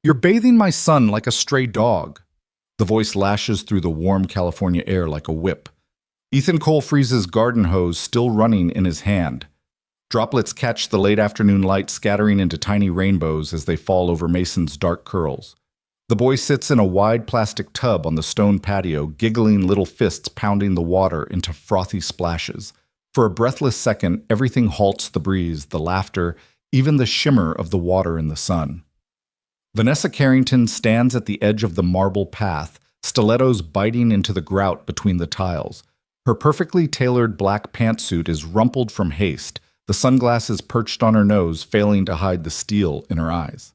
You're bathing my son like a stray dog. The voice lashes through the warm California air like a whip. Ethan Cole freezes garden hose still running in his hand. Droplets catch the late afternoon light scattering into tiny rainbows as they fall over Mason's dark curls. The boy sits in a wide plastic tub on the stone patio, giggling little fists pounding the water into frothy splashes. For a breathless second, everything halts: the breeze, the laughter, even the shimmer of the water in the sun. Vanessa Carrington stands at the edge of the marble path, stilettos biting into the grout between the tiles. Her perfectly tailored black pantsuit is rumpled from haste, the sunglasses perched on her nose failing to hide the steel in her eyes.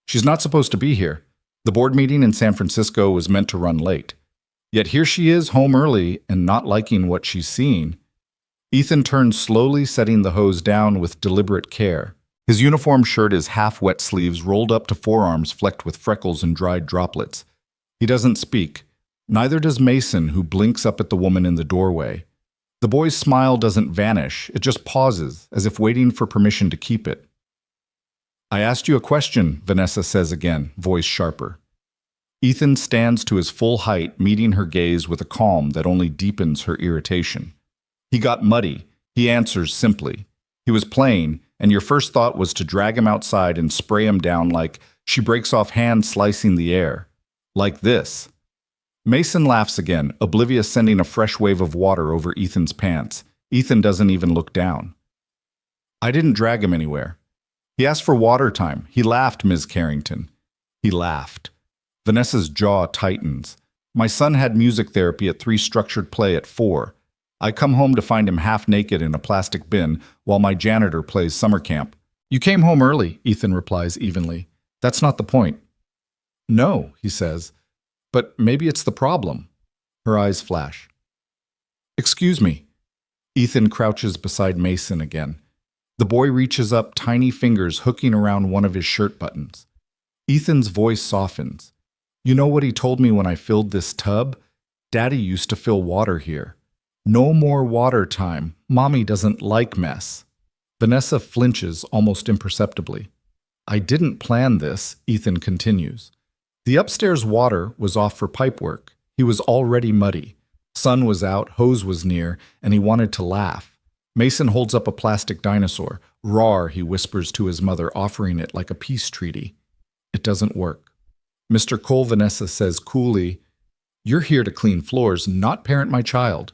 She's not supposed to be here. The board meeting in San Francisco was meant to run late. Yet here she is, home early and not liking what she's seeing. Ethan turns slowly, setting the hose down with deliberate care. His uniform shirt is half-wet sleeves rolled up to forearms flecked with freckles and dried droplets. He doesn't speak. Neither does Mason, who blinks up at the woman in the doorway. The boy's smile doesn't vanish. It just pauses, as if waiting for permission to keep it. "I asked you a question," Vanessa says again, voice sharper. Ethan stands to his full height, meeting her gaze with a calm that only deepens her irritation. "He got muddy," he answers simply. "He was playing, and your first thought was to drag him outside and spray him down like..." She breaks off, hand slicing the air. "Like this." Mason laughs again, oblivious, sending a fresh wave of water over Ethan's pants. Ethan doesn't even look down. "I didn't drag him anywhere. He asked for water time. He laughed, Ms. Carrington." He laughed. Vanessa's jaw tightens. "My son had music therapy at 3, structured play at 4. I come home to find him half naked in a plastic bin while my janitor plays summer camp." "You came home early," Ethan replies evenly. "That's not the point." "No," he says, "but maybe it's the problem." Her eyes flash. "Excuse me." Ethan crouches beside Mason again. The boy reaches up, tiny fingers hooking around one of his shirt buttons. Ethan's voice softens. "You know what he told me when I filled this tub? Daddy used to fill water here. No more water time. Mommy doesn't like mess." Vanessa flinches almost imperceptibly. "I didn't plan this," Ethan continues. "The upstairs water was off for pipe work. He was already muddy. Sun was out, hose was near, and he wanted to laugh. Mason holds up a plastic dinosaur. "Rawr," he whispers to his mother, offering it like a peace treaty. It doesn't work. "Mr. Cole," Vanessa says coolly, "you're here to clean floors, not parent my child."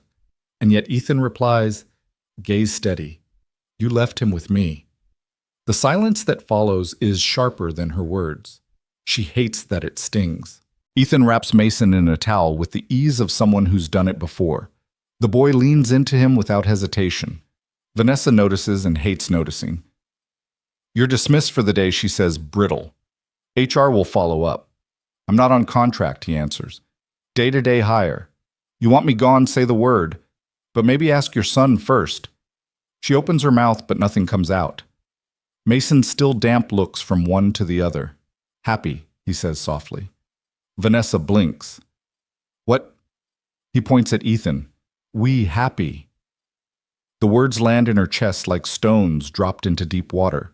And yet Ethan replies, "Gaze steady. You left him with me." The silence that follows is sharper than her words. She hates that it stings. Ethan wraps Mason in a towel with the ease of someone who's done it before. The boy leans into him without hesitation. Vanessa notices and hates noticing. "You're dismissed for the day," she says, brittle. "HR will follow up." "I'm not on contract," he answers. "Day-to-day hire. You want me gone, say the word. But maybe ask your son first." She opens her mouth, but nothing comes out. Mason still damp looks from one to the other. "Happy," he says softly. Vanessa blinks. "What?" He points at Ethan. "We happy." The words land in her chest like stones dropped into deep water.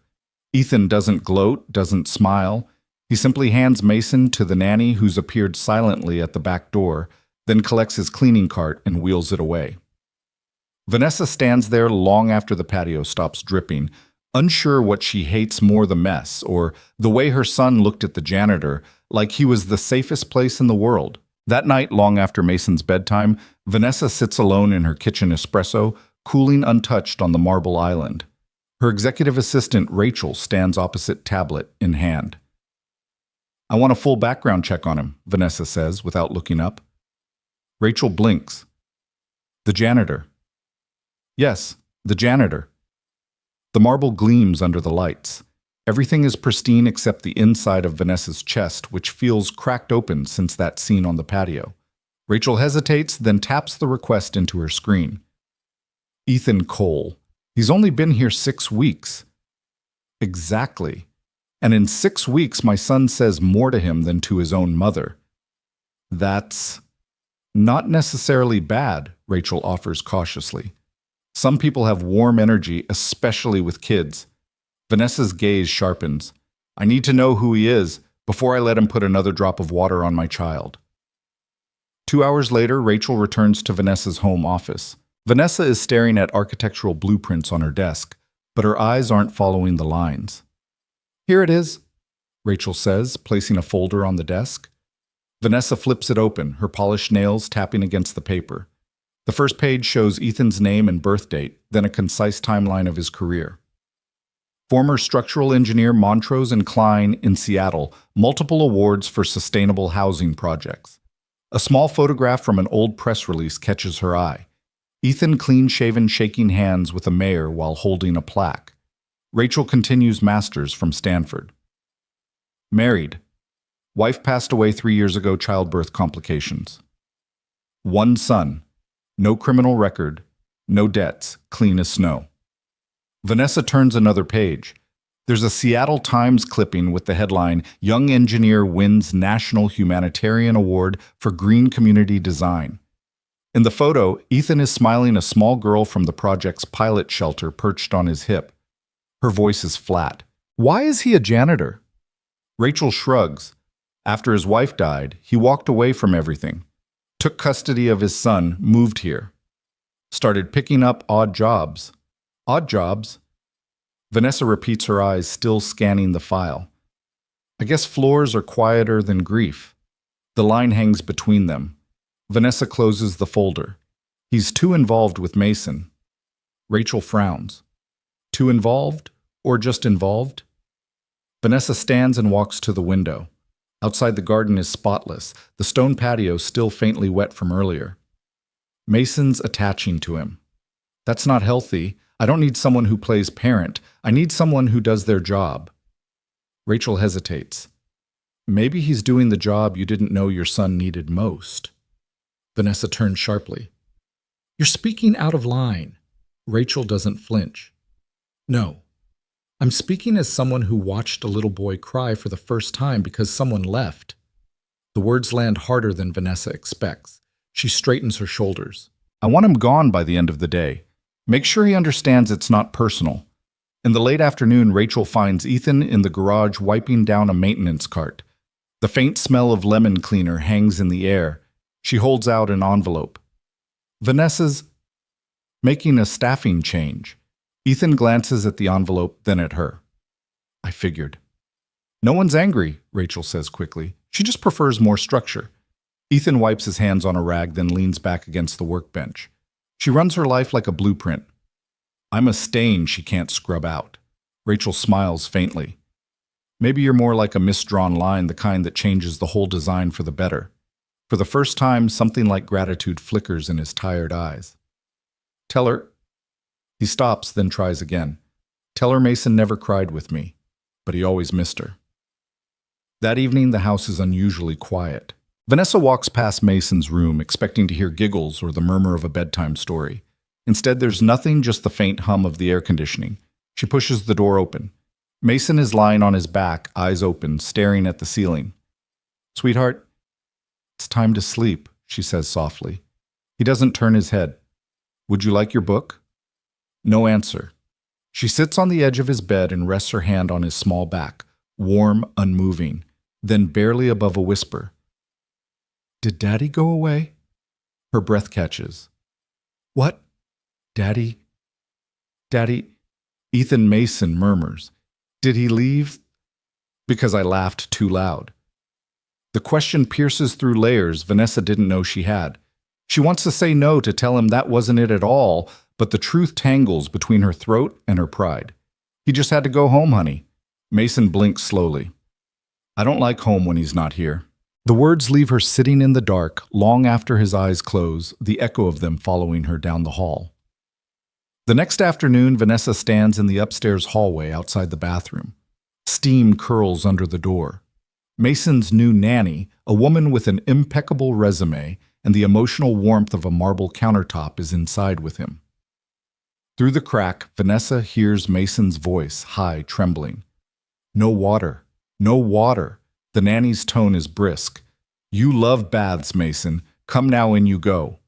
Ethan doesn't gloat, doesn't smile. He simply hands Mason to the nanny, who's appeared silently at the back door, then collects his cleaning cart and wheels it away. Vanessa stands there long after the patio stops dripping, unsure what she hates more, the mess or the way her son looked at the janitor, like he was the safest place in the world. That night, long after Mason's bedtime, Vanessa sits alone in her kitchen espresso, cooling untouched on the marble island. Her executive assistant, Rachel, stands opposite, tablet in hand. "I want a full background check on him," Vanessa says without looking up. Rachel blinks. "The janitor." "Yes, the janitor." The marble gleams under the lights. Everything is pristine except the inside of Vanessa's chest, which feels cracked open since that scene on the patio. Rachel hesitates, then taps the request into her screen. "Ethan Cole. He's only been here 6 weeks." "Exactly. And in 6 weeks, my son says more to him than to his own mother." "That's not necessarily bad," Rachel offers cautiously. "Some people have warm energy, especially with kids." Vanessa's gaze sharpens. "I need to know who he is, before I let him put another drop of water on my child. 2 hours later, Rachel returns to Vanessa's home office. Vanessa is staring at architectural blueprints on her desk, but her eyes aren't following the lines. "Here it is," Rachel says, placing a folder on the desk. Vanessa flips it open, her polished nails tapping against the paper. The first page shows Ethan's name and birth date, then a concise timeline of his career. Former structural engineer Montrose and Klein in Seattle, multiple awards for sustainable housing projects. A small photograph from an old press release catches her eye. Ethan clean-shaven shaking hands with a mayor while holding a plaque. Rachel continues master's from Stanford. Married. Wife passed away 3 years ago, childbirth complications. 1 son. No criminal record. No debts. Clean as snow. Vanessa turns another page. There's a Seattle Times clipping with the headline, "Young Engineer Wins National Humanitarian Award for Green Community Design." In the photo, Ethan is smiling a small girl from the project's pilot shelter perched on his hip. Her voice is flat. "Why is he a janitor?" Rachel shrugs. After his wife died, he walked away from everything. Took custody of his son, moved here. Started picking up odd jobs. Odd jobs? Vanessa repeats, her eyes still scanning the file. "I guess floors are quieter than grief." The line hangs between them. Vanessa closes the folder. "He's too involved with Mason." Rachel frowns. Too involved? Or just involved? Vanessa stands and walks to the window. Outside, the garden is spotless, the stone patio still faintly wet from earlier. Mason's attaching to him. That's not healthy. I don't need someone who plays parent. I need someone who does their job. Rachel hesitates. Maybe he's doing the job you didn't know your son needed most. Vanessa turns sharply. "You're speaking out of line." Rachel doesn't flinch. "No. I'm speaking as someone who watched a little boy cry for the first time because someone left." The words land harder than Vanessa expects. She straightens her shoulders. "I want him gone by the end of the day. Make sure he understands it's not personal." In the late afternoon, Rachel finds Ethan in the garage wiping down a maintenance cart. The faint smell of lemon cleaner hangs in the air. She holds out an envelope. "Vanessa's making a staffing change." Ethan glances at the envelope, then at her. "I figured." "No one's angry," Rachel says quickly. "She just prefers more structure." Ethan wipes his hands on a rag, then leans back against the workbench. She runs her life like a blueprint. "I'm a stain she can't scrub out." Rachel smiles faintly. "Maybe you're more like a misdrawn line, the kind that changes the whole design for the better." For the first time, something like gratitude flickers in his tired eyes. "Tell her..." He stops, then tries again. "Tell her Mason never cried with me, but he always missed her." That evening, the house is unusually quiet. Vanessa walks past Mason's room, expecting to hear giggles or the murmur of a bedtime story. Instead, there's nothing, just the faint hum of the air conditioning. She pushes the door open. Mason is lying on his back, eyes open, staring at the ceiling. "Sweetheart, it's time to sleep," she says softly. He doesn't turn his head. "Would you like your book?" No answer. She sits on the edge of his bed and rests her hand on his small back, warm, unmoving, then barely above a whisper. "Did Daddy go away?" Her breath catches. "What? Daddy? Daddy?" Ethan Mason murmurs. "Did he leave?" Because I laughed too loud. The question pierces through layers Vanessa didn't know she had. She wants to say no, to tell him that wasn't it at all, but the truth tangles between her throat and her pride. "He just had to go home, honey." Mason blinks slowly. "I don't like home when he's not here." The words leave her sitting in the dark long after his eyes close, the echo of them following her down the hall. The next afternoon, Vanessa stands in the upstairs hallway outside the bathroom. Steam curls under the door. Mason's new nanny, a woman with an impeccable resume and the emotional warmth of a marble countertop, is inside with him. Through the crack, Vanessa hears Mason's voice, high, trembling. "No water. No water." The nanny's tone is brisk. "You love baths, Mason. Come now, in you go."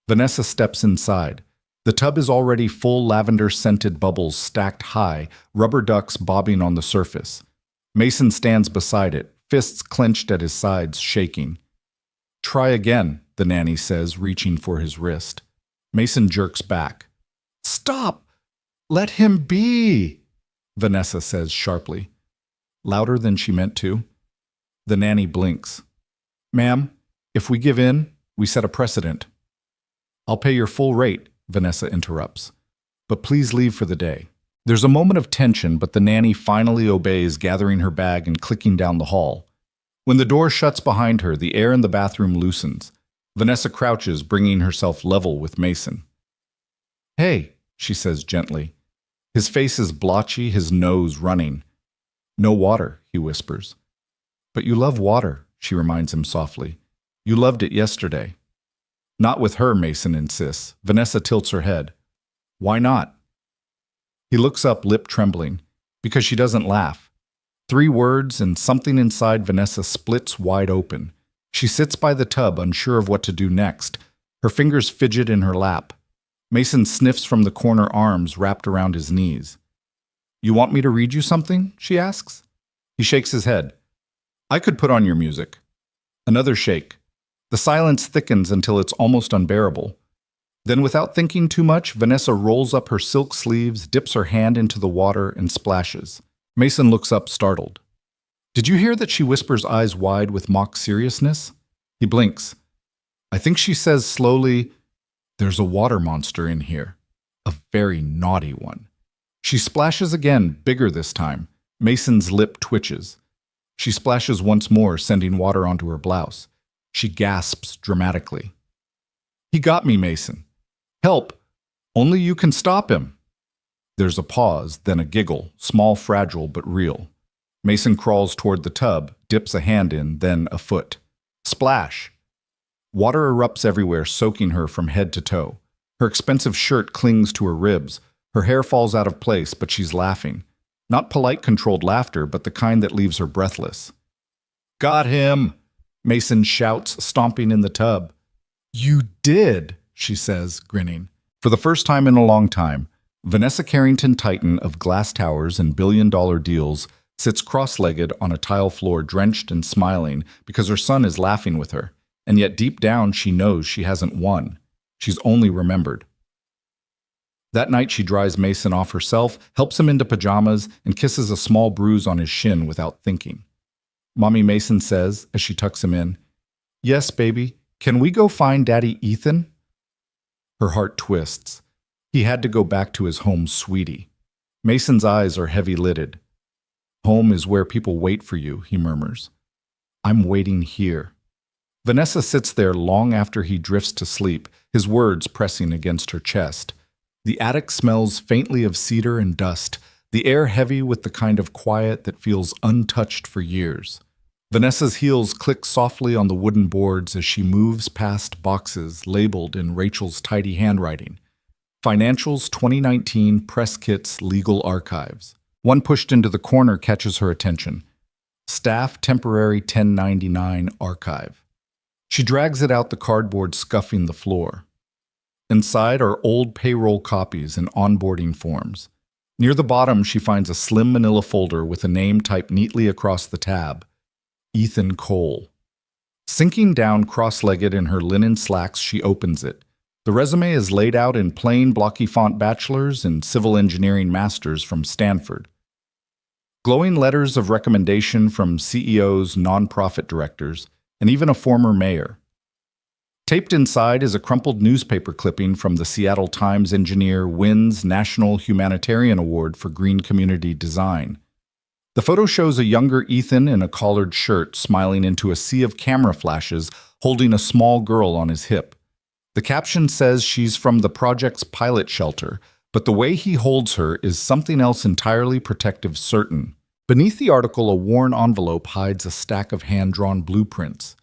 Vanessa steps inside. The tub is already full, lavender-scented bubbles stacked high, rubber ducks bobbing on the surface. Mason stands beside it, fists clenched at his sides, shaking. "Try again," the nanny says, reaching for his wrist. Mason jerks back. "Stop! Let him be!" Vanessa says sharply, louder than she meant to. The nanny blinks. "Ma'am, if we give in, we set a precedent." "I'll pay your full rate," Vanessa interrupts. "But please leave for the day." There's a moment of tension, but the nanny finally obeys, gathering her bag and clicking down the hall. When the door shuts behind her, the air in the bathroom loosens. Vanessa crouches, bringing herself level with Mason. "Hey," she says gently. His face is blotchy, his nose running. "No water," he whispers. "But you love water," she reminds him softly. "You loved it yesterday." "Not with her," Mason insists. Vanessa tilts her head. "Why not?" He looks up, lip trembling. Because she doesn't laugh. 3 words, and something inside Vanessa splits wide open. She sits by the tub, unsure of what to do next. Her fingers fidget in her lap. Mason sniffs from the corner, arms wrapped around his knees. "You want me to read you something?" she asks. He shakes his head. "I could put on your music." Another shake. The silence thickens until it's almost unbearable. Then, without thinking too much, Vanessa rolls up her silk sleeves, dips her hand into the water, and splashes. Mason looks up, startled. "Did you hear that?" she whispers, eyes wide with mock seriousness. He blinks. "I think she says slowly, 'There's a water monster in here. A very naughty one.'" She splashes again, bigger this time. Mason's lip twitches. She splashes once more, sending water onto her blouse. She gasps dramatically. "He got me, Mason. Help! Only you can stop him." There's a pause, then a giggle, small, fragile, but real. Mason crawls toward the tub, dips a hand in, then a foot. Splash! Water erupts everywhere, soaking her from head to toe. Her expensive shirt clings to her ribs. Her hair falls out of place, but she's laughing. Not polite, controlled laughter, but the kind that leaves her breathless. "Got him!" Mason shouts, stomping in the tub. "You did!" she says, grinning. For the first time in a long time, Vanessa Carrington Titan of glass towers and billion-dollar deals sits cross-legged on a tile floor, drenched and smiling because her son is laughing with her. And yet deep down she knows she hasn't won. She's only remembered. That night she dries Mason off herself, helps him into pajamas, and kisses a small bruise on his shin without thinking. Mommy, Mason says as she tucks him in, "Yes, baby. Can we go find Daddy Ethan?" Her heart twists. He had to go back to his home, sweetie. Mason's eyes are heavy-lidded. "Home is where people wait for you," he murmurs. "I'm waiting here." Vanessa sits there long after he drifts to sleep, his words pressing against her chest. The attic smells faintly of cedar and dust, the air heavy with the kind of quiet that feels untouched for years. Vanessa's heels click softly on the wooden boards as she moves past boxes labeled in Rachel's tidy handwriting. Financials 2019 Press Kits Legal Archives. One pushed into the corner catches her attention. Staff Temporary 1099 Archive. She drags it out, the cardboard scuffing the floor. Inside are old payroll copies and onboarding forms. Near the bottom, she finds a slim manila folder with a name typed neatly across the tab. Ethan Cole. Sinking down cross-legged in her linen slacks, she opens it. The resume is laid out in plain, blocky font bachelor's and civil engineering master's from Stanford. Glowing letters of recommendation from CEOs, nonprofit directors, and even a former mayor. Taped inside is a crumpled newspaper clipping from the Seattle Times engineer wins National Humanitarian Award for Green Community Design. The photo shows a younger Ethan in a collared shirt smiling into a sea of camera flashes, holding a small girl on his hip. The caption says she's from the project's pilot shelter, but the way he holds her is something else entirely protective, certain. Beneath the article, a worn envelope hides a stack of hand-drawn blueprints.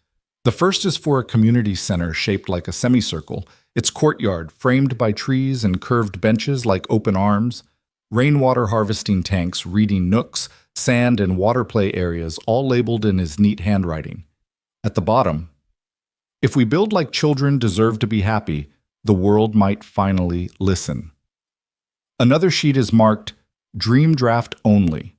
The first is for a community center shaped like a semicircle, its courtyard framed by trees and curved benches like open arms, rainwater harvesting tanks, reading nooks, sand and water play areas, all labeled in his neat handwriting. At the bottom, "If we build like children deserve to be happy, the world might finally listen." Another sheet is marked Dream Draft Only.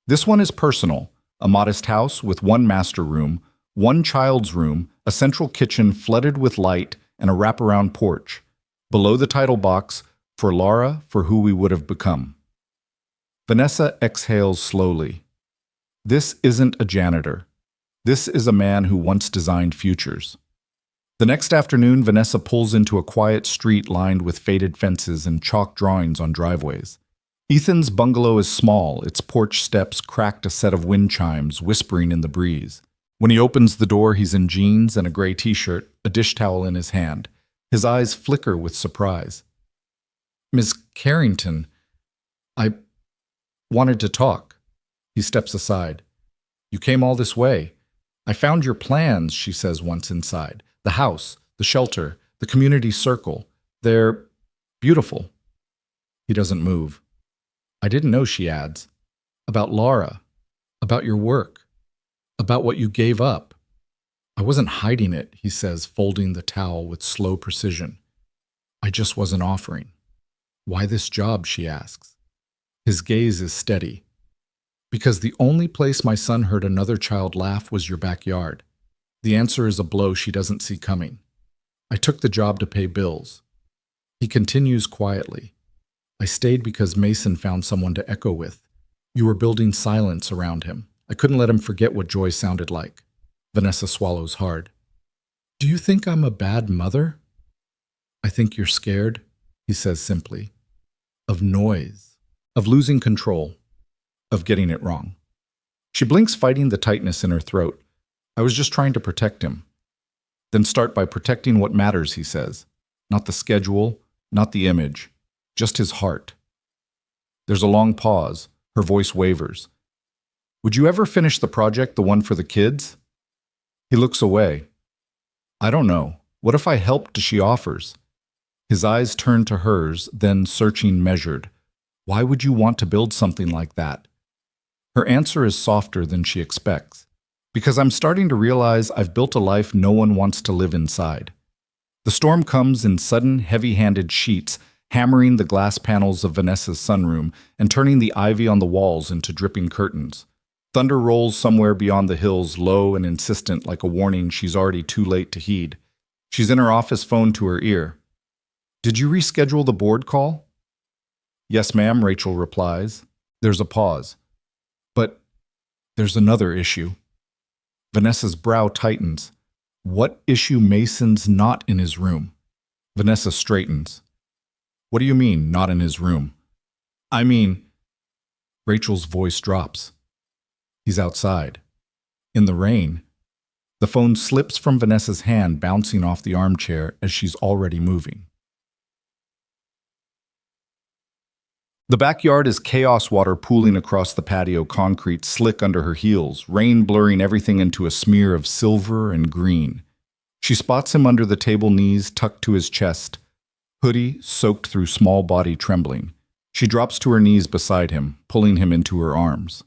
This one is personal, A modest house with one master room, one child's room, a central kitchen flooded with light, and a wraparound porch. Below the title box, "For Laura, for who we would have become." Vanessa exhales slowly. This isn't a janitor. This is a man who once designed futures. The next afternoon, Vanessa pulls into a quiet street lined with faded fences and chalk drawings on driveways. Ethan's bungalow is small, its porch steps cracked a set of wind chimes whispering in the breeze. When he opens the door, he's in jeans and a gray t-shirt, a dish towel in his hand. His eyes flicker with surprise. "Miss Carrington, I wanted to talk." He steps aside. "You came all this way. I found your plans," she says once inside. "The house, the shelter, the community circle. They're beautiful." He doesn't move. "I didn't know," she adds. "About Laura, about your work, about what you gave up." "I wasn't hiding it," he says, folding the towel with slow precision. "I just wasn't offering." "Why this job?" she asks. His gaze is steady. "Because the only place my son heard another child laugh was your backyard." The answer is a blow she doesn't see coming. "I took the job to pay bills." He continues quietly. "I stayed because Mason found someone to echo with. You were building silence around him. I couldn't let him forget what joy sounded like." Vanessa swallows hard. "Do you think I'm a bad mother?" "I think you're scared," he says simply. "Of noise, of losing control, of getting it wrong." She blinks, fighting the tightness in her throat. "I was just trying to protect him." "Then start by protecting what matters," he says. "Not the schedule, not the image, just his heart." There's a long pause. Her voice wavers. "Would you ever finish the project, the one for the kids?" He looks away. "I don't know. What if I helped?" she offers. His eyes turn to hers, then searching, measured. "Why would you want to build something like that?" Her answer is softer than she expects. "Because I'm starting to realize I've built a life no one wants to live inside." The storm comes in sudden, heavy-handed sheets, hammering the glass panels of Vanessa's sunroom and turning the ivy on the walls into dripping curtains. Thunder rolls somewhere beyond the hills, low and insistent, like a warning she's already too late to heed. She's in her office phone to her ear. "Did you reschedule the board call?" "Yes, ma'am," Rachel replies. There's a pause. "But there's another issue." Vanessa's brow tightens. "What issue?" "Mason's not in his room." Vanessa straightens. "What do you mean, not in his room?" "I mean—" Rachel's voice drops. "He's outside. In the rain." The phone slips from Vanessa's hand, bouncing off the armchair as she's already moving. The backyard is chaos, water pooling across the patio, concrete slick under her heels, rain blurring everything into a smear of silver and green. She spots him under the table, knees tucked to his chest, hoodie soaked through small body trembling. She drops to her knees beside him, pulling him into her arms.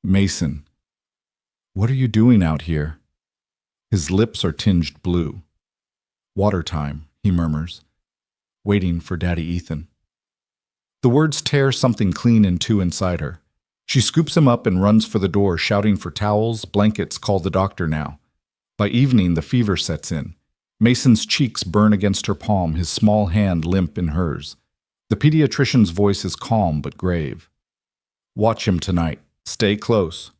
"Mason, what are you doing out here?" His lips are tinged blue. "Water time," he murmurs, "waiting for Daddy Ethan." The words tear something clean in two inside her. She scoops him up and runs for the door, shouting for towels, blankets, call the doctor now. By evening, the fever sets in. Mason's cheeks burn against her palm, his small hand limp in hers. The pediatrician's voice is calm but grave. "Watch him tonight. Stay close."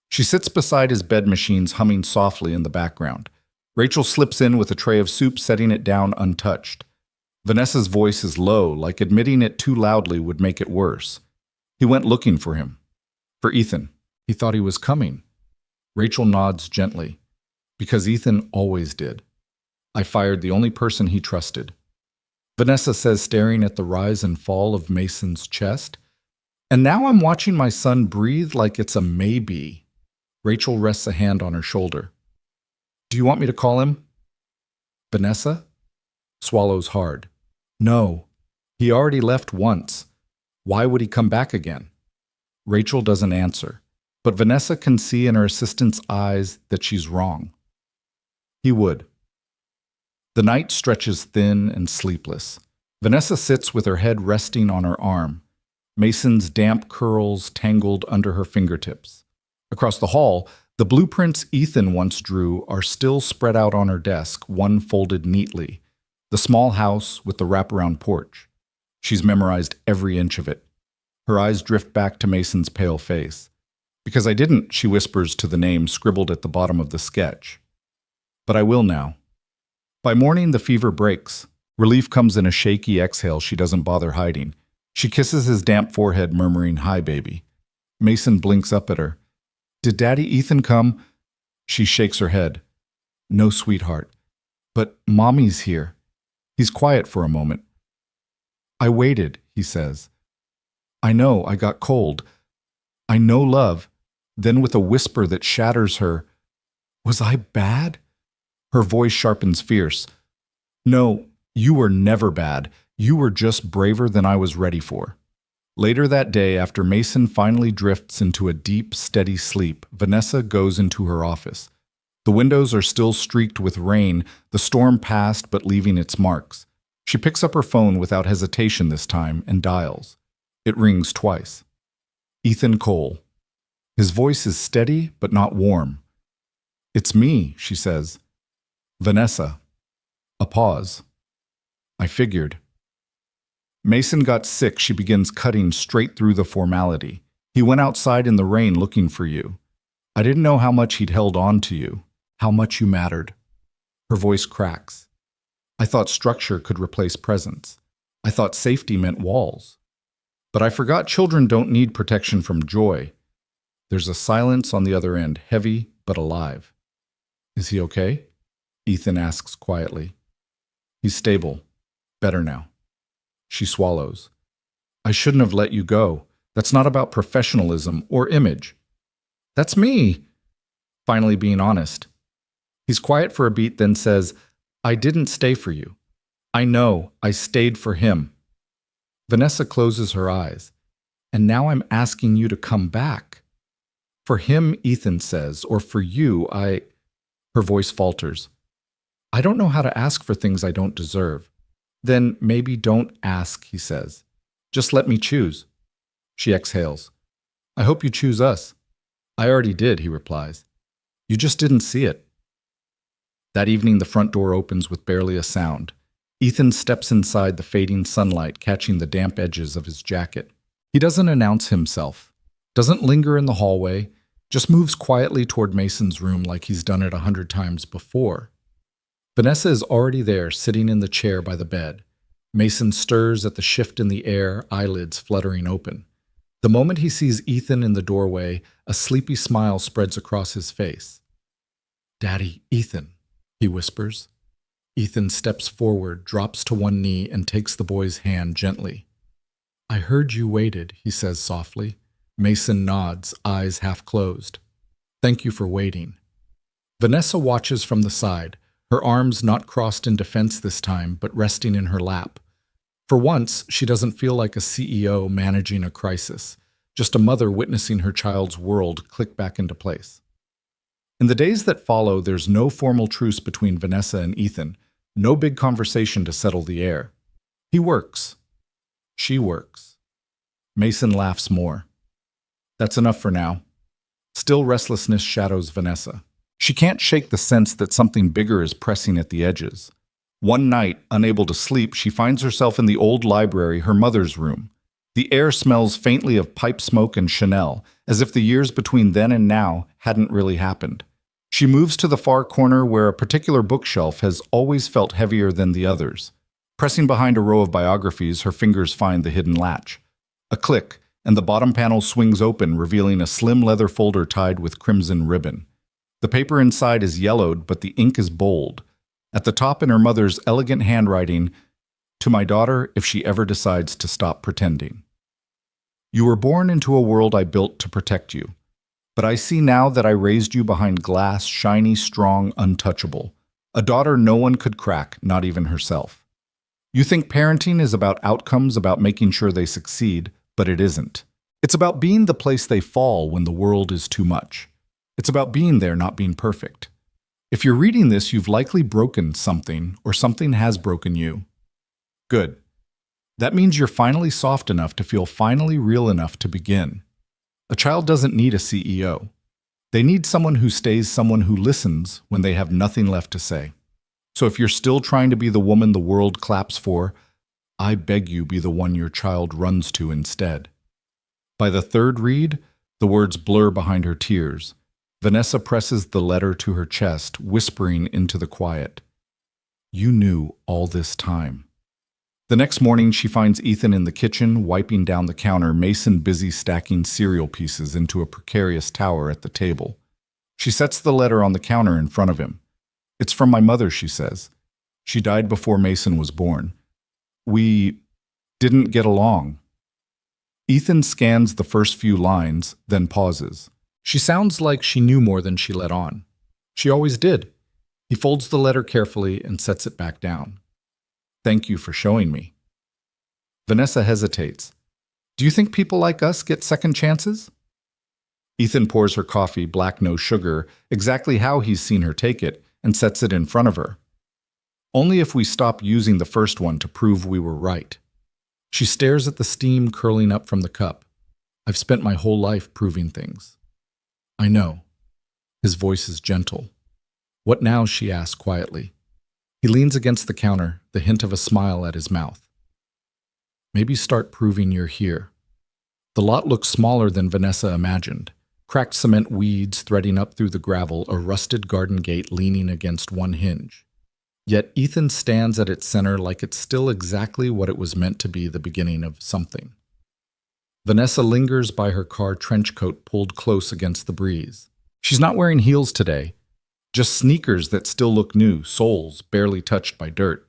She sits beside his bed machines, humming softly in the background. Rachel slips in with a tray of soup, setting it down untouched. Vanessa's voice is low, like admitting it too loudly would make it worse. "He went looking for him. For Ethan. He thought he was coming." Rachel nods gently. "Because Ethan always did. I fired the only person he trusted." Vanessa says, staring at the rise and fall of Mason's chest. "And now I'm watching my son breathe like it's a maybe." Rachel rests a hand on her shoulder. "Do you want me to call him?" Vanessa swallows hard. "No. He already left once. Why would he come back again?" Rachel doesn't answer, but Vanessa can see in her assistant's eyes that she's wrong. He would. The night stretches thin and sleepless. Vanessa sits with her head resting on her arm, Mason's damp curls tangled under her fingertips. Across the hall, the blueprints Ethan once drew are still spread out on her desk, one folded neatly. The small house with the wraparound porch. She's memorized every inch of it. Her eyes drift back to Mason's pale face. Because I didn't, she whispers to the name scribbled at the bottom of the sketch. But I will now. By morning, the fever breaks. Relief comes in a shaky exhale she doesn't bother hiding. She kisses his damp forehead, murmuring, "Hi, baby." Mason blinks up at her. "Did Daddy Ethan come?" She shakes her head. "No, sweetheart. But Mommy's here." He's quiet for a moment. "I waited," he says. "I know, I got cold. I know, love." Then with a whisper that shatters her, "Was I bad?" Her voice sharpens fierce. "No, you were never bad. You were just braver than I was ready for." Later that day, after Mason finally drifts into a deep, steady sleep, Vanessa goes into her office. The windows are still streaked with rain, the storm passed but leaving its marks. She picks up her phone without hesitation this time and dials. It rings twice. Ethan Cole. His voice is steady but not warm. "It's me," she says. "Vanessa." A pause. "I figured." Mason got sick. She begins cutting straight through the formality. "He went outside in the rain looking for you. I didn't know how much he'd held on to you, how much you mattered." Her voice cracks. "I thought structure could replace presence. I thought safety meant walls. But I forgot children don't need protection from joy." There's a silence on the other end, heavy but alive. "Is he okay?" Ethan asks quietly. "He's stable. Better now." She swallows. "I shouldn't have let you go. That's not about professionalism or image." "That's me." Finally being honest. He's quiet for a beat, then says, "I didn't stay for you. I know, I stayed for him." Vanessa closes her eyes. "And now I'm asking you to come back." "For him," Ethan says, "or for you, I—" Her voice falters. "I don't know how to ask for things I don't deserve." "Then maybe don't ask," he says. "Just let me choose." She exhales. "I hope you choose us." "I already did," he replies. "You just didn't see it." That evening, the front door opens with barely a sound. Ethan steps inside the fading sunlight, catching the damp edges of his jacket. He doesn't announce himself, doesn't linger in the hallway, just moves quietly toward Mason's room like he's done it 100 times before. Vanessa is already there, sitting in the chair by the bed. Mason stirs at the shift in the air, eyelids fluttering open. The moment he sees Ethan in the doorway, a sleepy smile spreads across his face. "Daddy, Ethan," he whispers. Ethan steps forward, drops to one knee, and takes the boy's hand gently. "I heard you waited," he says softly. Mason nods, eyes half closed. "Thank you for waiting." Vanessa watches from the side, her arms not crossed in defense this time, but resting in her lap. For once, she doesn't feel like a CEO managing a crisis, just a mother witnessing her child's world click back into place. In the days that follow, there's no formal truce between Vanessa and Ethan, no big conversation to settle the air. He works. She works. Mason laughs more. That's enough for now. Still, restlessness shadows Vanessa. She can't shake the sense that something bigger is pressing at the edges. One night, unable to sleep, she finds herself in the old library, her mother's room. The air smells faintly of pipe smoke and Chanel, as if the years between then and now hadn't really happened. She moves to the far corner where a particular bookshelf has always felt heavier than the others. Pressing behind a row of biographies, her fingers find the hidden latch. A click, and the bottom panel swings open, revealing a slim leather folder tied with crimson ribbon. The paper inside is yellowed, but the ink is bold. At the top, in her mother's elegant handwriting, "To my daughter, if she ever decides to stop pretending. You were born into a world I built to protect you. But I see now that I raised you behind glass, shiny, strong, untouchable. A daughter no one could crack, not even herself. You think parenting is about outcomes, about making sure they succeed, but it isn't. It's about being the place they fall when the world is too much. It's about being there, not being perfect. If you're reading this, you've likely broken something, or something has broken you. Good. That means you're finally soft enough to feel finally real enough to begin. A child doesn't need a CEO. They need someone who stays, someone who listens when they have nothing left to say. So if you're still trying to be the woman the world claps for, I beg you be the one your child runs to instead. By the third read, the words blur behind her tears. Vanessa presses the letter to her chest, whispering into the quiet. You knew all this time. The next morning, she finds Ethan in the kitchen, wiping down the counter, Mason busy stacking cereal pieces into a precarious tower at the table. She sets the letter on the counter in front of him. It's from my mother, she says. She died before Mason was born. We didn't get along. Ethan scans the first few lines, then pauses. She sounds like she knew more than she let on. She always did. He folds the letter carefully and sets it back down. Thank you for showing me. Vanessa hesitates. Do you think people like us get second chances? Ethan pours her coffee, black, no sugar, exactly how he's seen her take it, and sets it in front of her. Only if we stop using the first one to prove we were right. She stares at the steam curling up from the cup. I've spent my whole life proving things. I know. His voice is gentle. What now? She asks quietly. He leans against the counter, the hint of a smile at his mouth. Maybe start proving you're here. The lot looks smaller than Vanessa imagined. Cracked cement weeds threading up through the gravel, a rusted garden gate leaning against one hinge. Yet Ethan stands at its center like it's still exactly what it was meant to be, the beginning of something. Vanessa lingers by her car trench coat pulled close against the breeze. She's not wearing heels today, just sneakers that still look new, soles barely touched by dirt.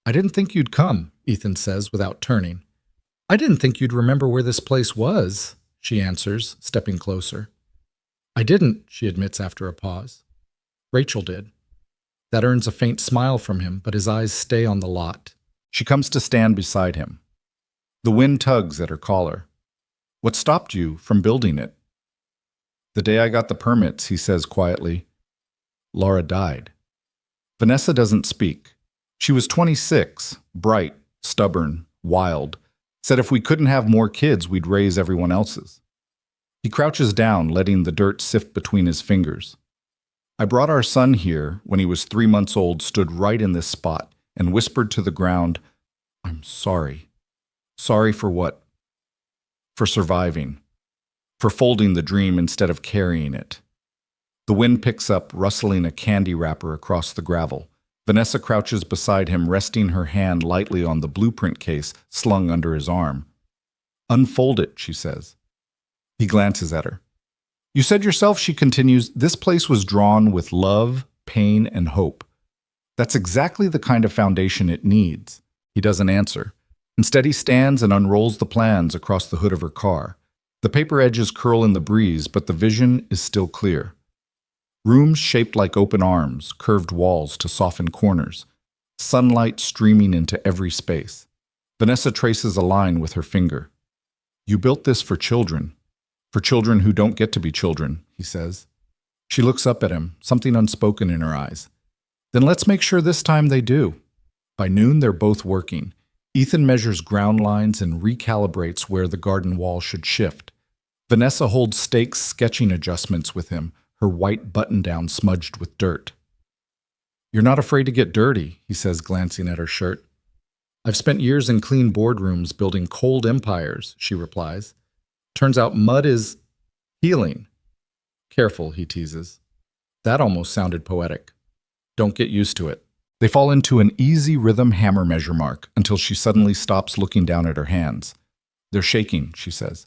I didn't think you'd come, Ethan says without turning. I didn't think you'd remember where this place was, she answers, stepping closer. I didn't, she admits after a pause. Rachel did. That earns a faint smile from him, but his eyes stay on the lot. She comes to stand beside him. The wind tugs at her collar. What stopped you from building it? The day I got the permits, he says quietly. Laura died. Vanessa doesn't speak. She was 26, bright, stubborn, wild. Said if we couldn't have more kids, we'd raise everyone else's. He crouches down, letting the dirt sift between his fingers. I brought our son here when he was 3 months old, stood right in this spot, and whispered to the ground, I'm sorry. Sorry for what? For surviving. For folding the dream instead of carrying it. The wind picks up, rustling a candy wrapper across the gravel. Vanessa crouches beside him, resting her hand lightly on the blueprint case slung under his arm. Unfold it, she says. He glances at her. You said yourself, she continues, this place was drawn with love, pain, and hope. That's exactly the kind of foundation it needs. He doesn't answer. Instead, he stands and unrolls the plans across the hood of her car. The paper edges curl in the breeze, but the vision is still clear. Rooms shaped like open arms, curved walls to soften corners, sunlight streaming into every space. Vanessa traces a line with her finger. You built this for children who don't get to be children, he says. She looks up at him, something unspoken in her eyes. Then let's make sure this time they do. By noon, they're both working. Ethan measures ground lines and recalibrates where the garden wall should shift. Vanessa holds stakes sketching adjustments with him, her white button-down smudged with dirt. You're not afraid to get dirty, he says, glancing at her shirt. I've spent years in clean boardrooms building cold empires, she replies. Turns out mud is healing. Careful, he teases. That almost sounded poetic. Don't get used to it. They fall into an easy rhythm hammer measure mark until she suddenly stops looking down at her hands. They're shaking, she says.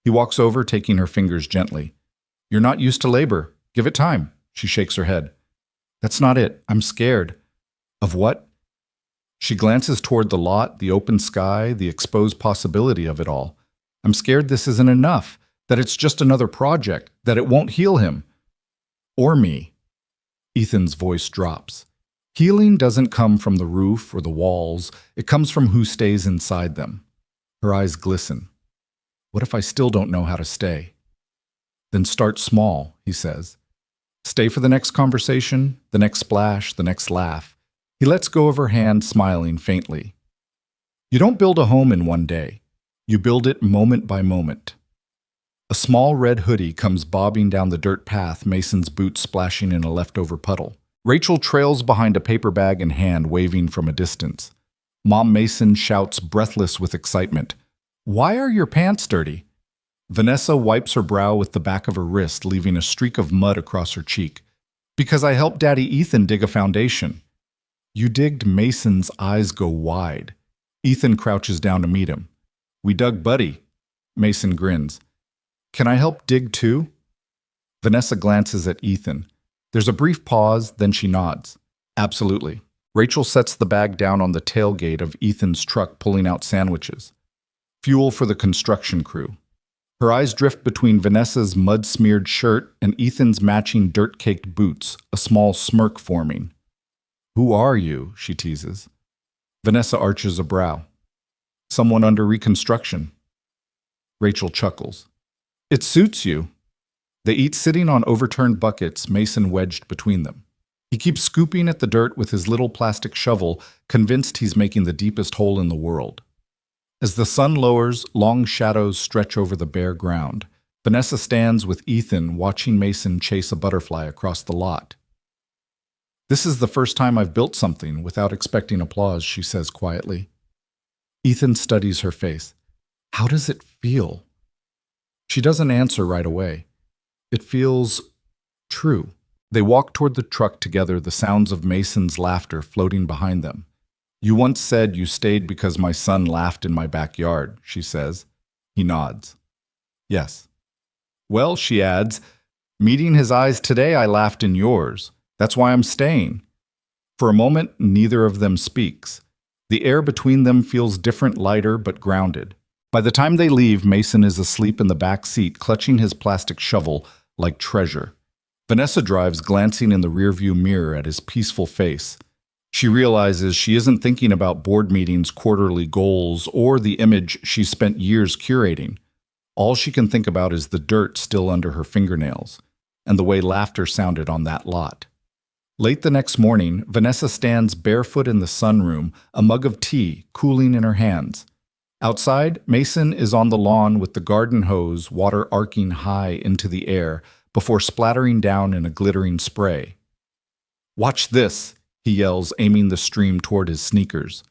He walks over, taking her fingers gently. You're not used to labor. Give it time. She shakes her head. That's not it. I'm scared. Of what? She glances toward the lot, the open sky, the exposed possibility of it all. I'm scared this isn't enough, that it's just another project, that it won't heal him. Or me. Ethan's voice drops. Healing doesn't come from the roof or the walls. It comes from who stays inside them. Her eyes glisten. What if I still don't know how to stay? Then start small, he says. Stay for the next conversation, the next splash, the next laugh. He lets go of her hand, smiling faintly. You don't build a home in one day. You build it moment by moment. A small red hoodie comes bobbing down the dirt path, Mason's boots splashing in a leftover puddle. Rachel trails behind a paper bag in hand, waving from a distance. Mom Mason shouts, breathless with excitement, "Why are your pants dirty?" Vanessa wipes her brow with the back of her wrist, leaving a streak of mud across her cheek. "Because I helped Daddy Ethan dig a foundation." "You digged?" Mason's eyes go wide. Ethan crouches down to meet him. "We dug Buddy." Mason grins. "Can I help dig too?" Vanessa glances at Ethan. There's a brief pause, then she nods. "Absolutely." Rachel sets the bag down on the tailgate of Ethan's truck, pulling out sandwiches. Fuel for the construction crew. Her eyes drift between Vanessa's mud-smeared shirt and Ethan's matching dirt-caked boots, a small smirk forming. "Who are you?" she teases. Vanessa arches a brow. "Someone under reconstruction." Rachel chuckles. "It suits you." They eat sitting on overturned buckets, Mason wedged between them. He keeps scooping at the dirt with his little plastic shovel, convinced he's making the deepest hole in the world. As the sun lowers, long shadows stretch over the bare ground. Vanessa stands with Ethan, watching Mason chase a butterfly across the lot. "This is the first time I've built something without expecting applause," she says quietly. Ethan studies her face. "How does it feel?" She doesn't answer right away. It feels true. They walk toward the truck together, the sounds of Mason's laughter floating behind them. "You once said you stayed because my son laughed in my backyard," she says. He nods. "Yes." "Well," she adds, "meeting his eyes today, I laughed in yours. That's why I'm staying." For a moment, neither of them speaks. The air between them feels different, lighter, but grounded. By the time they leave, Mason is asleep in the back seat, clutching his plastic shovel like treasure. Vanessa drives, glancing in the rearview mirror at his peaceful face. She realizes she isn't thinking about board meetings, quarterly goals, or the image she spent years curating. All she can think about is the dirt still under her fingernails, and the way laughter sounded on that lot. Late the next morning, Vanessa stands barefoot in the sunroom, a mug of tea cooling in her hands. Outside, Mason is on the lawn with the garden hose, water arcing high into the air before splattering down in a glittering spray. "Watch this," he yells, aiming the stream toward his sneakers.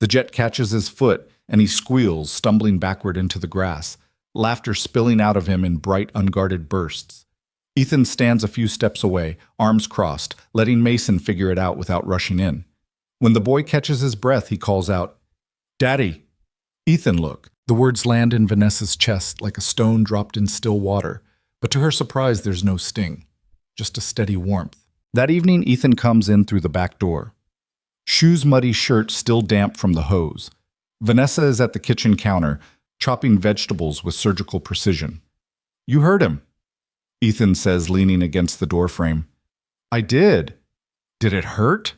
The jet catches his foot, and he squeals, stumbling backward into the grass, laughter spilling out of him in bright, unguarded bursts. Ethan stands a few steps away, arms crossed, letting Mason figure it out without rushing in. When the boy catches his breath, he calls out, "Daddy!" "Ethan, look." The words land in Vanessa's chest like a stone dropped in still water, but to her surprise, there's no sting, just a steady warmth. That evening, Ethan comes in through the back door. Shoes muddy, shirt still damp from the hose. Vanessa is at the kitchen counter, chopping vegetables with surgical precision. "You heard him," Ethan says, leaning against the doorframe. "I did." "Did it hurt?"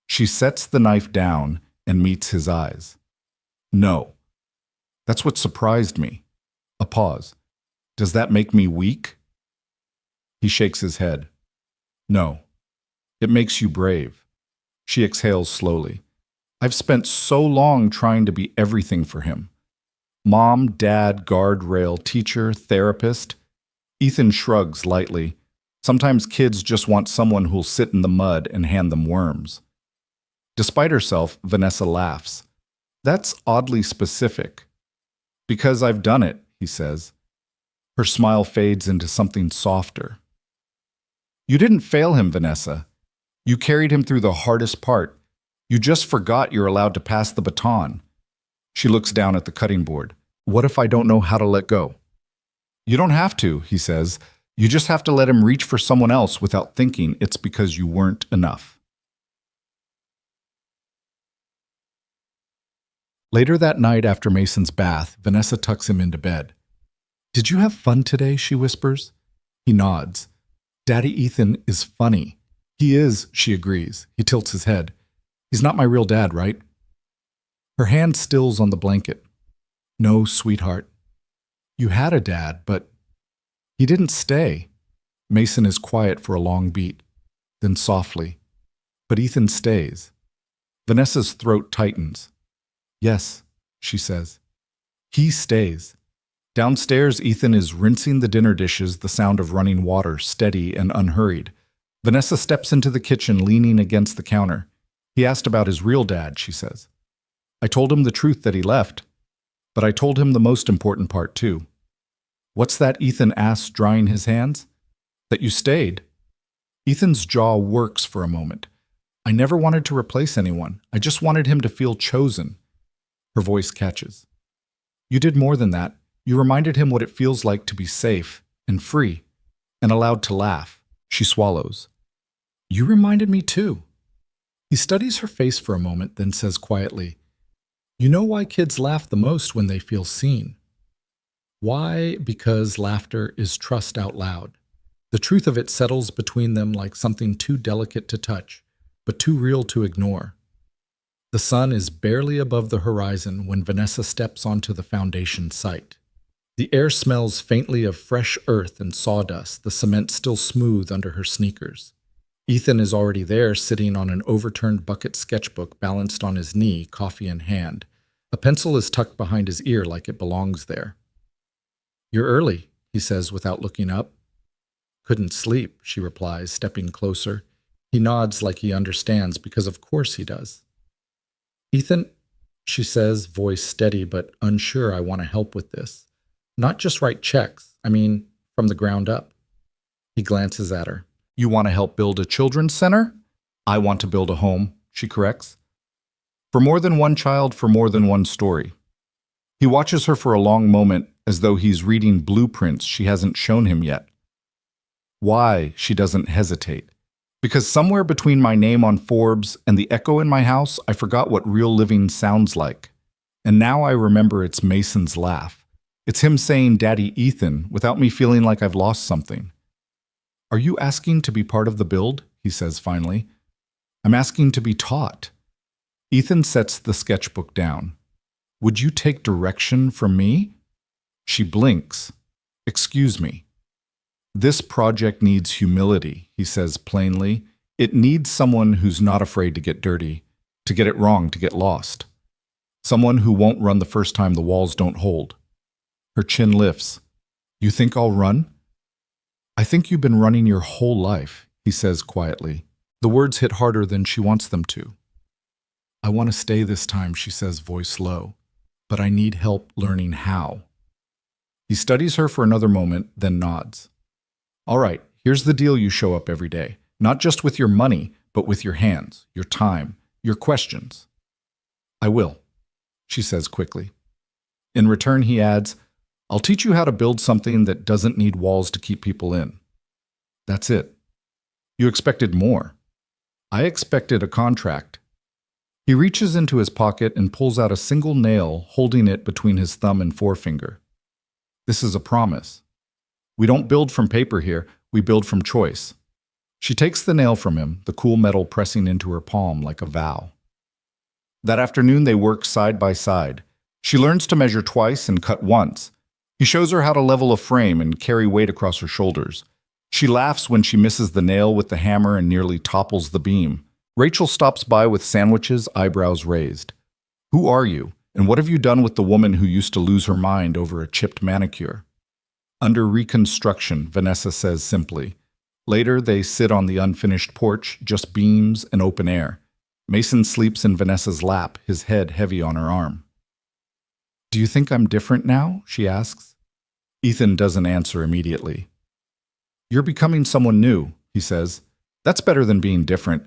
She sets the knife down and meets his eyes. "No." That's what surprised me. A pause. "Does that make me weak?" He shakes his head. "No. It makes you brave." She exhales slowly. "I've spent so long trying to be everything for him. Mom, dad, guardrail, teacher, therapist." Ethan shrugs lightly. Sometimes kids just want someone who'll sit in the mud and hand them worms. Despite herself, Vanessa laughs. "That's oddly specific." "Because I've done it," he says. Her smile fades into something softer. "You didn't fail him, Vanessa. You carried him through the hardest part. You just forgot you're allowed to pass the baton." She looks down at the cutting board. "What if I don't know how to let go?" "You don't have to," he says. "You just have to let him reach for someone else without thinking it's because you weren't enough." Later that night after Mason's bath, Vanessa tucks him into bed. "Did you have fun today?" she whispers. He nods. "Daddy Ethan is funny." "He is," she agrees. He tilts his head. "He's not my real dad, right?" Her hand stills on the blanket. "No, sweetheart. You had a dad, but he didn't stay." Mason is quiet for a long beat. Then softly, "But Ethan stays." Vanessa's throat tightens. "Yes," she says. "He stays." Downstairs, Ethan is rinsing the dinner dishes, the sound of running water, steady and unhurried. Vanessa steps into the kitchen, leaning against the counter. He asked about his real dad, she says. I told him the truth that he left, but I told him the most important part too. What's that? Ethan asks, drying his hands. That you stayed. Ethan's jaw works for a moment. I never wanted to replace anyone. I just wanted him to feel chosen. Her voice catches. You did more than that. You reminded him what it feels like to be safe and free and allowed to laugh. She swallows. You reminded me too. He studies her face for a moment, then says quietly, You know why kids laugh the most when they feel seen? Why? Because laughter is trust out loud. The truth of it settles between them like something too delicate to touch, but too real to ignore. The sun is barely above the horizon when Vanessa steps onto the foundation site. The air smells faintly of fresh earth and sawdust, the cement still smooth under her sneakers. Ethan is already there, sitting on an overturned bucket sketchbook balanced on his knee, coffee in hand. A pencil is tucked behind his ear like it belongs there. You're early, he says without looking up. Couldn't sleep, she replies, stepping closer. He nods like he understands, because of course he does. Ethan, she says, voice steady but unsure, I want to help with this. Not just write checks, I mean, from the ground up. He glances at her. You want to help build a children's center? I want to build a home, she corrects. For more than one child, for more than one story. He watches her for a long moment, as though he's reading blueprints she hasn't shown him yet. Why? She doesn't hesitate. Because somewhere between my name on Forbes and the echo in my house, I forgot what real living sounds like. And now I remember it's Mason's laugh. It's him saying, Daddy Ethan, without me feeling like I've lost something. Are you asking to be part of the build? He says finally. I'm asking to be taught. Ethan sets the sketchbook down. Would you take direction from me? She blinks. Excuse me. This project needs humility, he says plainly. It needs someone who's not afraid to get dirty, to get it wrong, to get lost. Someone who won't run the first time the walls don't hold. Her chin lifts. You think I'll run? I think you've been running your whole life, he says quietly. The words hit harder than she wants them to. I want to stay this time, she says, voice low, but I need help learning how. He studies her for another moment, then nods. All right, here's the deal. You show up every day, not just with your money, but with your hands, your time, your questions. I will, she says quickly. In return, he adds, I'll teach you how to build something that doesn't need walls to keep people in. That's it. You expected more. I expected a contract. He reaches into his pocket and pulls out a single nail, holding it between his thumb and forefinger. This is a promise. We don't build from paper here, we build from choice. She takes the nail from him, the cool metal pressing into her palm like a vow. That afternoon they work side by side. She learns to measure twice and cut once. He shows her how to level a frame and carry weight across her shoulders. She laughs when she misses the nail with the hammer and nearly topples the beam. Rachel stops by with sandwiches, eyebrows raised. Who are you, and what have you done with the woman who used to lose her mind over a chipped manicure? Under reconstruction, Vanessa says simply. Later, they sit on the unfinished porch, just beams and open air. Mason sleeps in Vanessa's lap, his head heavy on her arm. Do you think I'm different now? She asks. Ethan doesn't answer immediately. You're becoming someone new, he says. That's better than being different.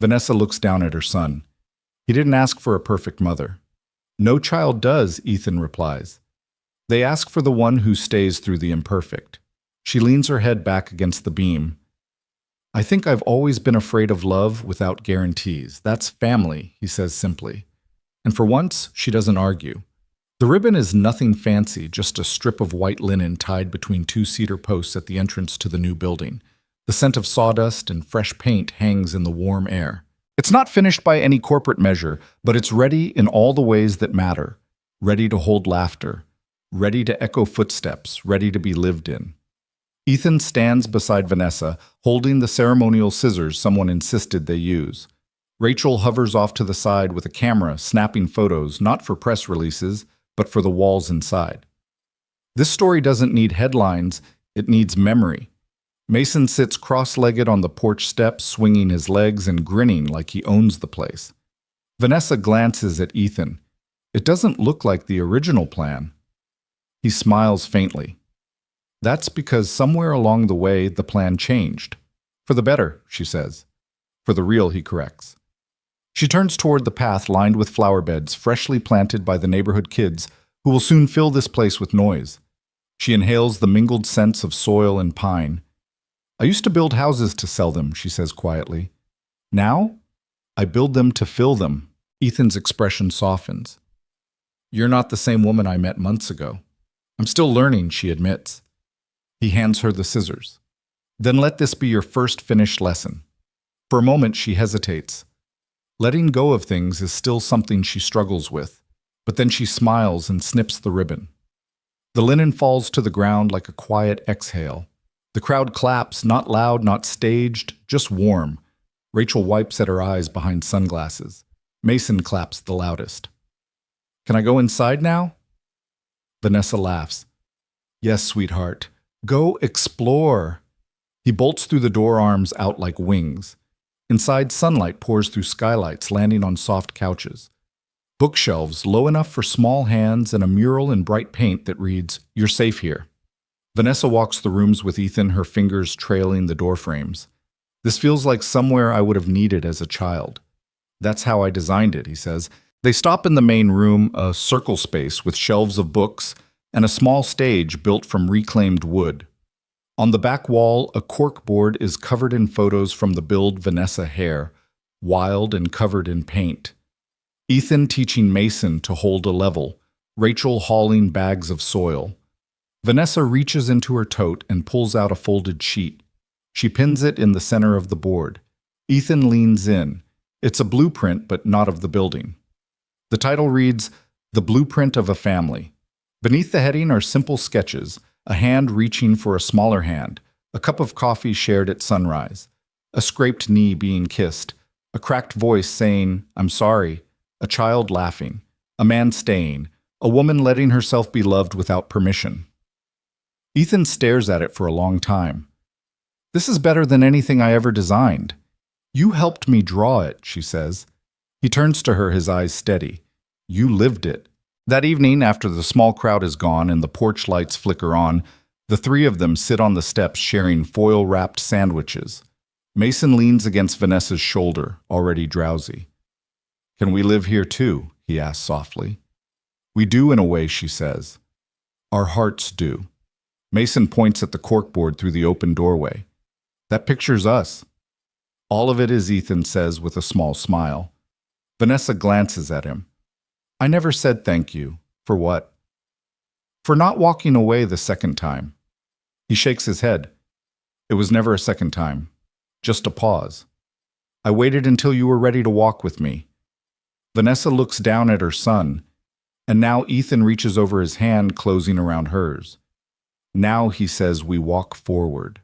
Vanessa looks down at her son. He didn't ask for a perfect mother. No child does, Ethan replies. They ask for the one who stays through the imperfect. She leans her head back against the beam. I think I've always been afraid of love without guarantees. That's family, he says simply. And for once, she doesn't argue. The ribbon is nothing fancy, just a strip of white linen tied between two cedar posts at the entrance to the new building. The scent of sawdust and fresh paint hangs in the warm air. It's not finished by any corporate measure, but it's ready in all the ways that matter. Ready to hold laughter. Ready to echo footsteps, ready to be lived in. Ethan stands beside Vanessa, holding the ceremonial scissors someone insisted they use. Rachel hovers off to the side with a camera, snapping photos, not for press releases, but for the walls inside. This story doesn't need headlines, it needs memory. Mason sits cross-legged on the porch steps, swinging his legs and grinning like he owns the place. Vanessa glances at Ethan. It doesn't look like the original plan. He smiles faintly. That's because somewhere along the way the plan changed. For the better, she says. For the real, he corrects. She turns toward the path lined with flower beds freshly planted by the neighborhood kids who will soon fill this place with noise. She inhales the mingled scents of soil and pine. I used to build houses to sell them, she says quietly. Now, I build them to fill them. Ethan's expression softens. You're not the same woman I met months ago. I'm still learning, she admits. He hands her the scissors. Then let this be your first finished lesson. For a moment, she hesitates. Letting go of things is still something she struggles with, but then she smiles and snips the ribbon. The linen falls to the ground like a quiet exhale. The crowd claps, not loud, not staged, just warm. Rachel wipes at her eyes behind sunglasses. Mason claps the loudest. Can I go inside now? Vanessa laughs. Yes, sweetheart. Go explore. He bolts through the door, arms out like wings. Inside, sunlight pours through skylights, landing on soft couches. Bookshelves low enough for small hands and a mural in bright paint that reads, You're safe here. Vanessa walks the rooms with Ethan, her fingers trailing the doorframes. This feels like somewhere I would have needed as a child. That's how I designed it, he says. They stop in the main room, a circle space with shelves of books and a small stage built from reclaimed wood. On the back wall, a cork board is covered in photos from the Build Vanessa hair, wild and covered in paint. Ethan teaching Mason to hold a level, Rachel hauling bags of soil. Vanessa reaches into her tote and pulls out a folded sheet. She pins it in the center of the board. Ethan leans in. It's a blueprint, but not of the building. The title reads, The Blueprint of a Family. Beneath the heading are simple sketches, a hand reaching for a smaller hand, a cup of coffee shared at sunrise, a scraped knee being kissed, a cracked voice saying, I'm sorry, a child laughing, a man staying, a woman letting herself be loved without permission. Ethan stares at it for a long time. This is better than anything I ever designed. You helped me draw it, she says. He turns to her, his eyes steady. You lived it. That evening, after the small crowd is gone and the porch lights flicker on, the three of them sit on the steps sharing foil-wrapped sandwiches. Mason leans against Vanessa's shoulder, already drowsy. Can we live here too? He asks softly. We do in a way, she says. Our hearts do. Mason points at the corkboard through the open doorway. That pictures us. All of it is, Ethan says with a small smile. Vanessa glances at him. I never said thank you. For what? For not walking away the second time. He shakes his head. It was never a second time. Just a pause. I waited until you were ready to walk with me. Vanessa looks down at her son, and now Ethan reaches over his hand, closing around hers. Now, he says, we walk forward.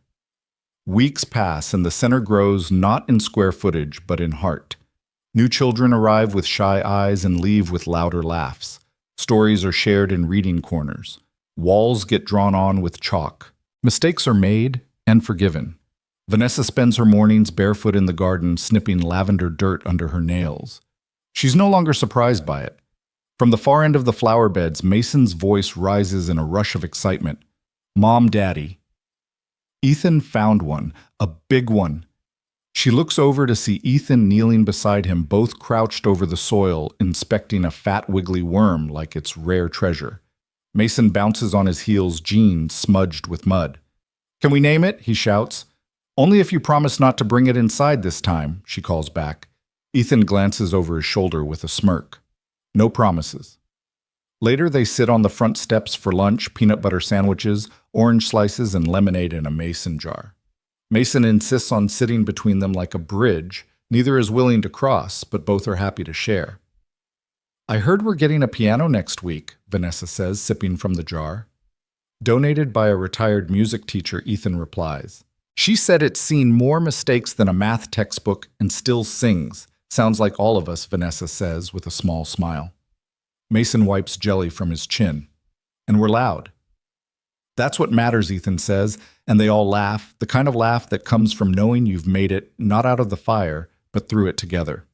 Weeks pass and the center grows not in square footage, but in heart. New children arrive with shy eyes and leave with louder laughs. Stories are shared in reading corners. Walls get drawn on with chalk. Mistakes are made and forgiven. Vanessa spends her mornings barefoot in the garden, snipping lavender dirt under her nails. She's no longer surprised by it. From the far end of the flower beds, Mason's voice rises in a rush of excitement. Mom, Daddy. Ethan found one, a big one. She looks over to see Ethan kneeling beside him, both crouched over the soil, inspecting a fat, wiggly worm like its rare treasure. Mason bounces on his heels, jeans smudged with mud. Can we name it? He shouts. Only if you promise not to bring it inside this time, she calls back. Ethan glances over his shoulder with a smirk. No promises. Later, they sit on the front steps for lunch, peanut butter sandwiches, orange slices, and lemonade in a mason jar. Mason insists on sitting between them like a bridge. Neither is willing to cross, but both are happy to share. I heard we're getting a piano next week, Vanessa says, sipping from the jar. Donated by a retired music teacher, Ethan replies. She said it's seen more mistakes than a math textbook and still sings. Sounds like all of us, Vanessa says with a small smile. Mason wipes jelly from his chin. And we're loud. That's what matters, Ethan says, and they all laugh, the kind of laugh that comes from knowing you've made it not out of the fire, but through it together.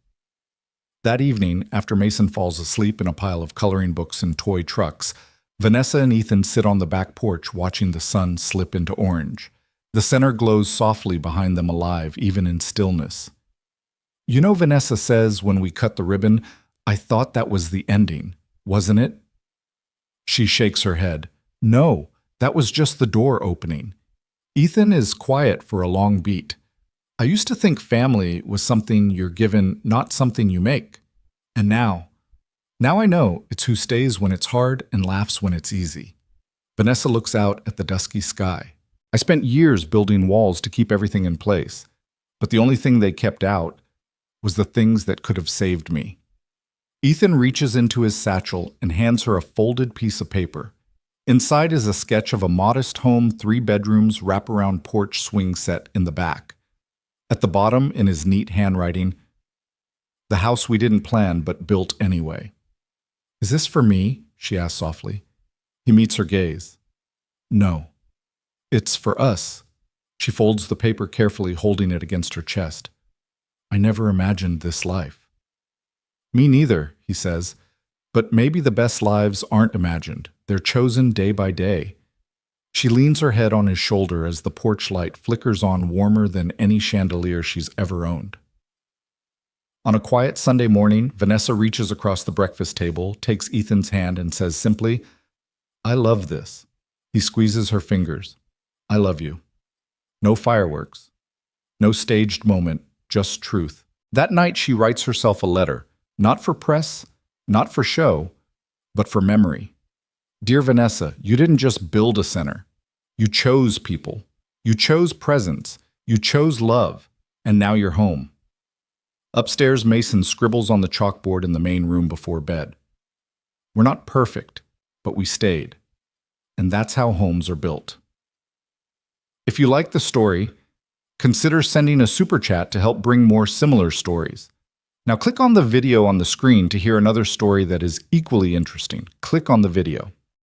That evening, after Mason falls asleep in a pile of coloring books and toy trucks, Vanessa and Ethan sit on the back porch watching the sun slip into orange. The center glows softly behind them, alive, even in stillness. You know, Vanessa says when we cut the ribbon, I thought that was the ending, wasn't it? She shakes her head. No, that was just the door opening. Ethan is quiet for a long beat. I used to think family was something you're given, not something you make. And now I know it's who stays when it's hard and laughs when it's easy. Vanessa looks out at the dusky sky. I spent years building walls to keep everything in place, but the only thing they kept out was the things that could have saved me. Ethan reaches into his satchel and hands her a folded piece of paper. Inside is a sketch of a modest home, 3 bedrooms, wraparound porch swing set in the back. At the bottom, in his neat handwriting, the house we didn't plan but built anyway. Is this for me? She asks softly. He meets her gaze. No. It's for us. She folds the paper carefully, holding it against her chest. I never imagined this life. Me neither, he says. But maybe the best lives aren't imagined. They're chosen day by day. She leans her head on his shoulder as the porch light flickers on warmer than any chandelier she's ever owned. On a quiet Sunday morning, Vanessa reaches across the breakfast table, takes Ethan's hand, and says simply, I love this. He squeezes her fingers. I love you. No fireworks. No staged moment, just truth. That night she writes herself a letter, not for press, not for show, but for memory. Dear Vanessa, you didn't just build a center. You chose people. You chose presence. You chose love. And now you're home. Upstairs, Mason scribbles on the chalkboard in the main room before bed. We're not perfect, but we stayed. And that's how homes are built. If you like the story, consider sending a super chat to help bring more similar stories. Now click on the video on the screen to hear another story that is equally interesting. Click on the video.